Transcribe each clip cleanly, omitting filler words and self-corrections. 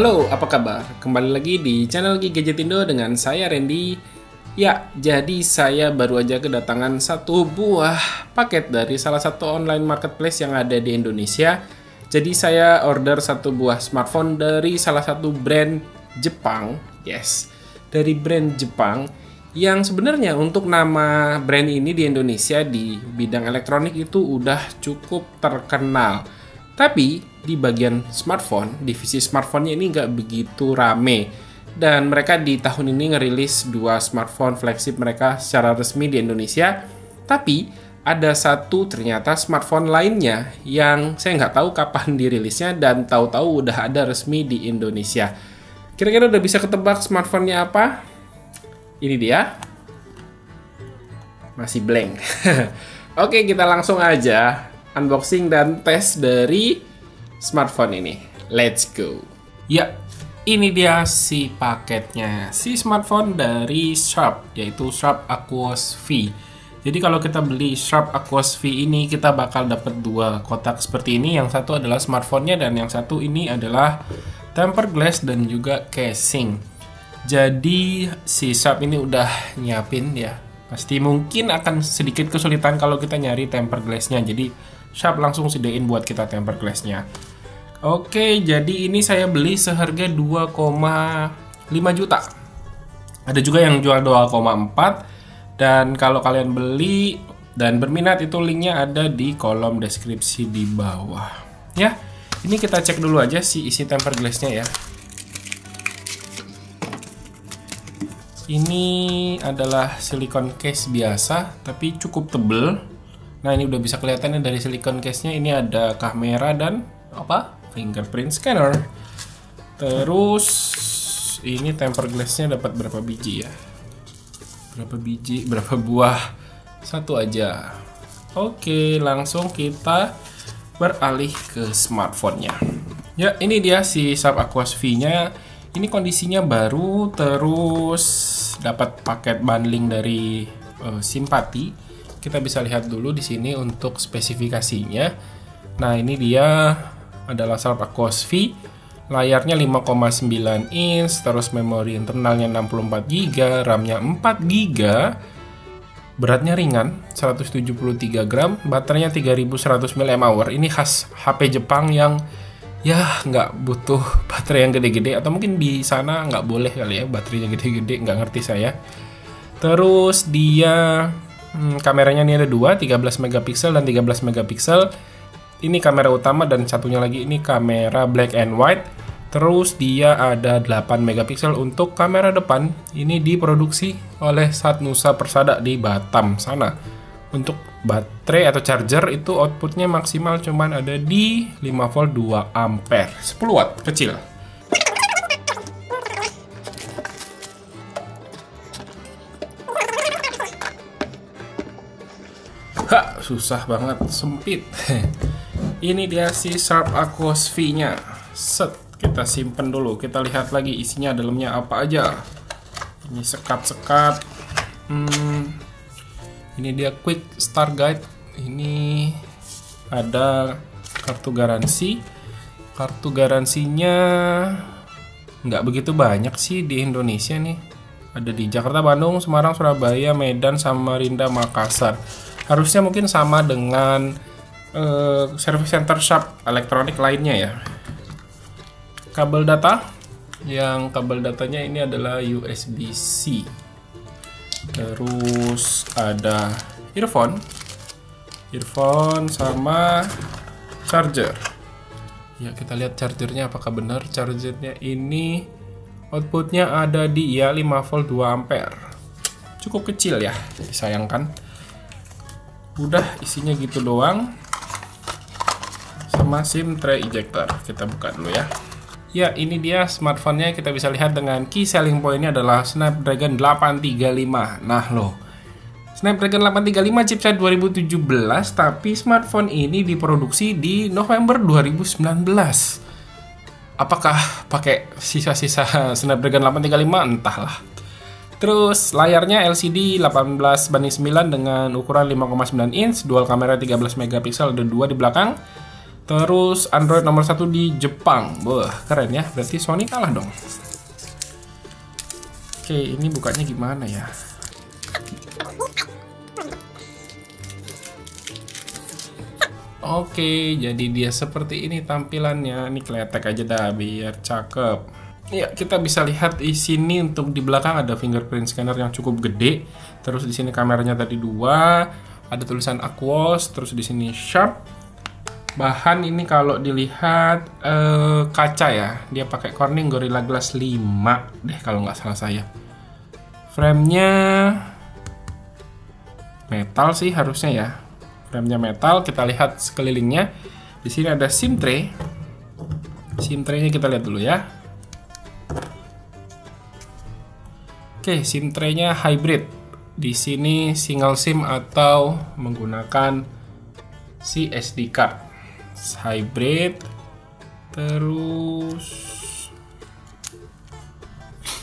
Halo, apa kabar? Kembali lagi di channel Gadgetindo dengan saya Randy. Ya, jadi saya baru aja kedatangan satu buah paket dari salah satu online marketplace yang ada di Indonesia. Jadi saya order satu buah smartphone dari salah satu brand Jepang. Yes, dari brand Jepang yang sebenarnya untuk nama brand ini di Indonesia di bidang elektronik itu udah cukup terkenal. Tapi di bagian smartphone, divisi smartphone-nya ini nggak begitu rame. Dan mereka di tahun ini ngerilis dua smartphone flagship mereka secara resmi di Indonesia. Tapi ada satu ternyata smartphone lainnya yang saya nggak tahu kapan dirilisnya dan tahu-tahu udah ada resmi di Indonesia. Kira-kira udah bisa ketebak smartphone-nya apa? Ini dia. Masih blank. Oke, kita langsung aja unboxing dan tes dari smartphone ini. Let's go. Ya, ini dia si paketnya. Si smartphone dari Sharp, yaitu Sharp Aquos V. Jadi kalau kita beli Sharp Aquos V ini, kita bakal dapat dua kotak seperti ini. Yang satu adalah smartphone-nya dan yang satu ini adalah tempered glass dan juga casing. Jadi si Sharp ini udah nyiapin ya. Pasti mungkin akan sedikit kesulitan kalau kita nyari tempered glass-nya. Jadi Sharp langsung sediain buat kita tempered glass-nya. Oke, jadi ini saya beli seharga 2,5 juta. Ada juga yang jual 2,4. Dan kalau kalian beli dan berminat itu linknya ada di kolom deskripsi di bawah. Ya, ini kita cek dulu aja si isi tempered glass-nya ya. Ini adalah silikon case biasa, tapi cukup tebel. Nah, ini udah bisa kelihatannya dari silikon case-nya. Ini ada kamera dan fingerprint scanner. Terus ini tempered glass-nya dapat berapa biji ya? Berapa buah? Satu aja. Oke, langsung kita beralih ke smartphone-nya. Ya, ini dia si Sharp Aquos V-nya. Ini kondisinya baru, terus dapat paket bundling dari Simpati. Kita bisa lihat dulu di sini untuk spesifikasinya. Nah, ini dia adalah Sharp Aquos V. Layarnya 5,9 inch, terus memori internalnya 64 GB, RAM-nya 4 GB. Beratnya ringan, 173 gram, baterainya 3100 mAh. Ini khas HP Jepang yang ya nggak butuh baterai yang gede-gede, atau mungkin di sana nggak boleh kali ya baterainya gede-gede, nggak ngerti saya. Terus dia kameranya ini ada dua, 13 megapiksel dan 13 megapiksel. Ini kamera utama dan satunya lagi ini kamera black and white. Terus dia ada 8 megapiksel untuk kamera depan. Ini diproduksi oleh Satnusa Persada di Batam sana. Untuk baterai atau charger itu outputnya maksimal cuman ada di 5 volt 2 ampere, 10 watt kecil. Susah banget, sempit. Ini dia si Sharp Aquos V-nya. Set, kita simpen dulu. Kita lihat lagi isinya dalamnya apa aja. Ini sekat-sekat. Ini dia quick start guide. Ini ada kartu garansi. Kartu garansinya nggak begitu banyak sih di Indonesia nih. Ada di Jakarta, Bandung, Semarang, Surabaya, Medan, Samarinda, Makassar. Harusnya mungkin sama dengan service center Sharp elektronik lainnya ya. Kabel data. Yang kabel datanya ini adalah USB-C. Terus ada earphone sama charger. Ya, kita lihat chargernya apakah benar. Chargernya ini outputnya ada di 5 volt 2 ampere. Cukup kecil ya, disayangkan. Udah isinya gitu doang. Sama SIM tray ejector. Kita buka dulu ya. Ya, ini dia smartphone-nya. Kita bisa lihat dengan key selling point-nya adalah Snapdragon 835. Nah loh, Snapdragon 835 chipset 2017, tapi smartphone ini diproduksi di November 2019. Apakah pakai sisa-sisa Snapdragon 835? Entahlah. Terus layarnya LCD 18:9 dengan ukuran 5,9 inch, dual kamera 13 megapiksel, ada dua di belakang. Terus Android nomor 1 di Jepang. Wah, keren ya. Berarti Sony kalah dong. Oke, ini bukanya gimana ya? Oke, jadi dia seperti ini tampilannya. Ini kletek aja dah biar cakep. Ya, kita bisa lihat di sini untuk di belakang ada fingerprint scanner yang cukup gede. Terus di sini kameranya tadi 2, ada tulisan Aquos, terus di sini Sharp. Bahan ini kalau dilihat kaca ya. Dia pakai Corning Gorilla Glass 5 deh kalau nggak salah saya. Frame-nya metal sih harusnya ya. Frame-nya metal. Kita lihat sekelilingnya. Di sini ada SIM tray. SIM tray-nya kita lihat dulu ya. Oke, SIM tray-nya hybrid. Di sini single SIM atau menggunakan si SD card. Hybrid. Terus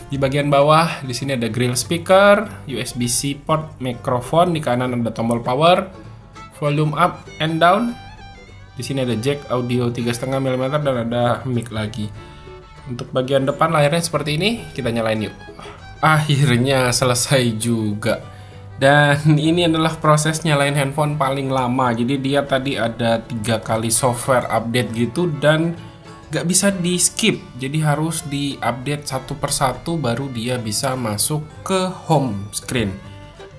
di bagian bawah di sini ada grill speaker, USB-C port mikrofon, di kanan ada tombol power, volume up and down. Di sini ada jack audio 3,5 mm dan ada mic lagi. Untuk bagian depan layarnya seperti ini, kita nyalain yuk. Akhirnya selesai juga. Dan ini adalah proses nyalain handphone paling lama. Jadi dia tadi ada 3 kali software update gitu dan gak bisa di skip. Jadi harus di-update satu persatu baru dia bisa masuk ke home screen.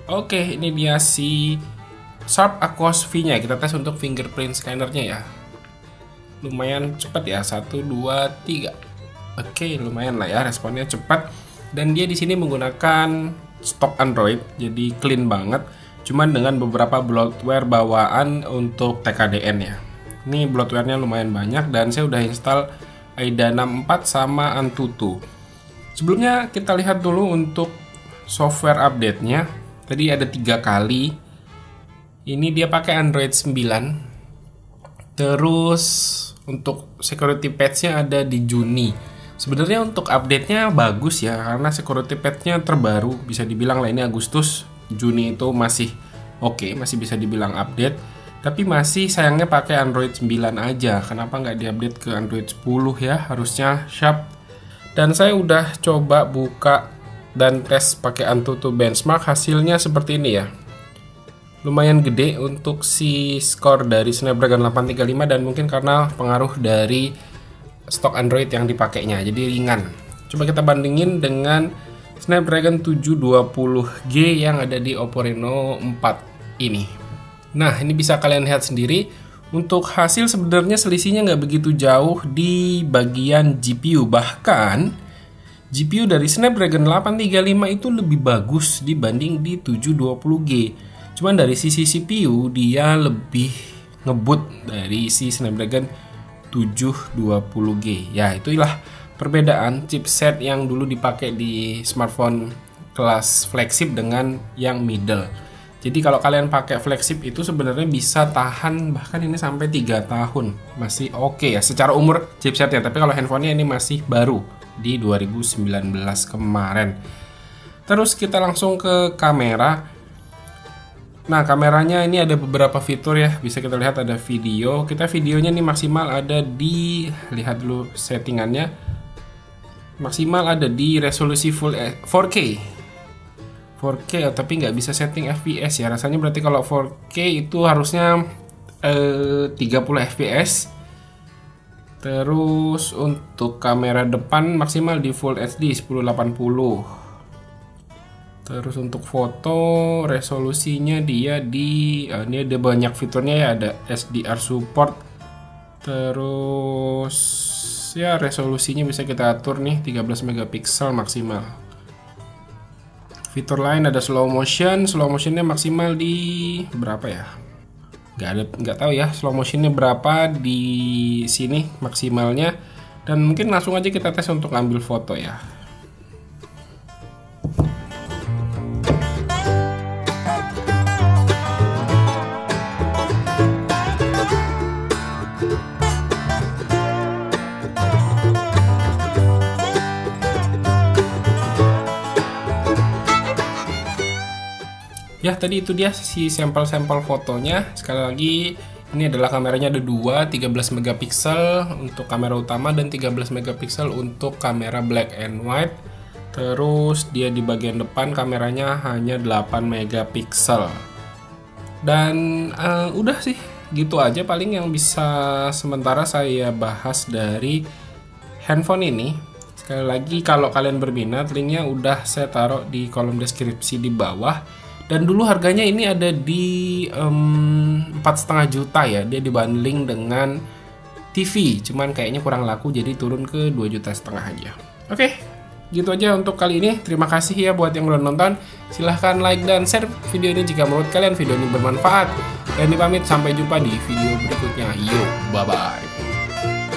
Oke, ini dia si Sharp Aquos V-nya. Kita tes untuk fingerprint scannernya ya. Lumayan cepat ya, 1, 2, 3. Oke, lumayan lah ya, responnya cepat. Dan dia di sini menggunakan stok Android, jadi clean banget. Cuman dengan beberapa bloatware bawaan untuk TKDN ya. Ini bloatware-nya lumayan banyak dan saya udah install AIDA 64 sama Antutu. Sebelumnya kita lihat dulu untuk software update-nya. Tadi ada 3 kali. Ini dia pakai Android 9. Terus untuk security patch-nya ada di Juni. Sebenarnya untuk update-nya bagus ya, karena security patch-nya terbaru. Bisa dibilang lah ini Agustus, Juni itu masih oke, masih bisa dibilang update. Tapi masih sayangnya pakai Android 9 aja. Kenapa nggak diupdate ke Android 10 ya? Harusnya Sharp. Dan saya udah coba buka dan tes pakai Antutu benchmark, hasilnya seperti ini ya. Lumayan gede untuk si skor dari Snapdragon 835 dan mungkin karena pengaruh dari stok Android yang dipakainya, jadi ringan. Coba kita bandingin dengan Snapdragon 720G yang ada di Oppo Reno 4 ini. Nah, ini bisa kalian lihat sendiri. Untuk hasil sebenarnya selisihnya nggak begitu jauh di bagian GPU. Bahkan GPU dari Snapdragon 835 itu lebih bagus dibanding di 720G. Cuman dari sisi CPU dia lebih ngebut dari si Snapdragon 720G. Ya, itulah perbedaan chipset yang dulu dipakai di smartphone kelas flagship dengan yang middle. Jadi kalau kalian pakai flagship itu sebenarnya bisa tahan bahkan ini sampai 3 tahun. Masih oke ya secara umur chipsetnya, tapi kalau handphonenya ini masih baru di 2019 kemarin. Terus kita langsung ke kamera. Nah, kameranya ini ada beberapa fitur ya. Bisa kita lihat ada video. Videonya nih maksimal ada di, lihat dulu settingannya. Maksimal ada di resolusi full 4K. 4K tapi nggak bisa setting FPS ya. Rasanya berarti kalau 4K itu harusnya 30 FPS. Terus untuk kamera depan maksimal di Full HD 1080. Terus untuk foto resolusinya dia di ini ada banyak fiturnya ya, ada SDR support. Terus ya resolusinya bisa kita atur nih 13 megapiksel maksimal. Fitur lain ada slow motionnya maksimal di berapa ya? Nggak tahu ya slow motionnya berapa di sini maksimalnya. Dan mungkin langsung aja kita tes untuk ambil foto ya. Ya, tadi itu dia si sampel-sampel fotonya. Sekali lagi, Ini adalah kameranya, ada dua, 13 megapiksel untuk kamera utama dan 13 megapiksel untuk kamera black and white. Terus dia di bagian depan kameranya hanya 8 megapiksel. Dan udah sih, gitu aja paling yang bisa sementara saya bahas dari handphone ini. Sekali lagi, kalau kalian berminat, linknya udah saya taruh di kolom deskripsi di bawah. Dan dulu harganya ini ada di 4,5 juta ya, dia dibanding dengan TV, cuman kayaknya kurang laku jadi turun ke 2,5 juta aja. Oke, gitu aja untuk kali ini. Terima kasih ya buat yang udah nonton. Silahkan like dan share video ini jika menurut kalian video ini bermanfaat. Dan pamit, sampai jumpa di video berikutnya. Yo, bye bye.